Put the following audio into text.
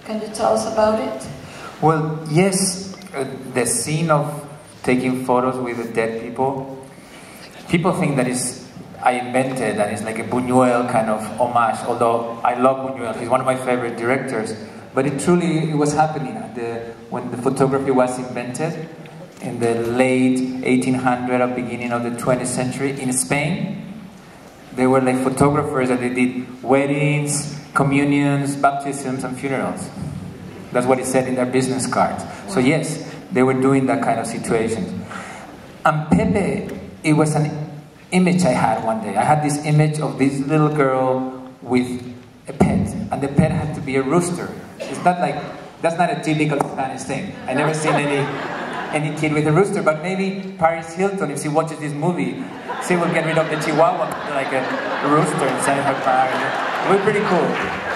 Can you tell us about it? Well, yes, the scene of taking photos with the dead people, people think that I invented, and it's like a Buñuel kind of homage, although I love Buñuel, he's one of my favorite directors, but it was happening when the photography was invented in the late 1800s or beginning of the 20th century in Spain. They were like photographers, and they did weddings, communions, baptisms, and funerals. That's what it said in their business cards. So yes, they were doing that kind of situation. And Pepe, it was an image I had one day. I had this image of this little girl with a pet, and the pet had to be a rooster. It's not like, that's not a typical Spanish thing. I never seen any kid with a rooster, but maybe Paris Hilton, if she watches this movie, she will get rid of the Chihuahua like a rooster inside her car. It would be pretty cool.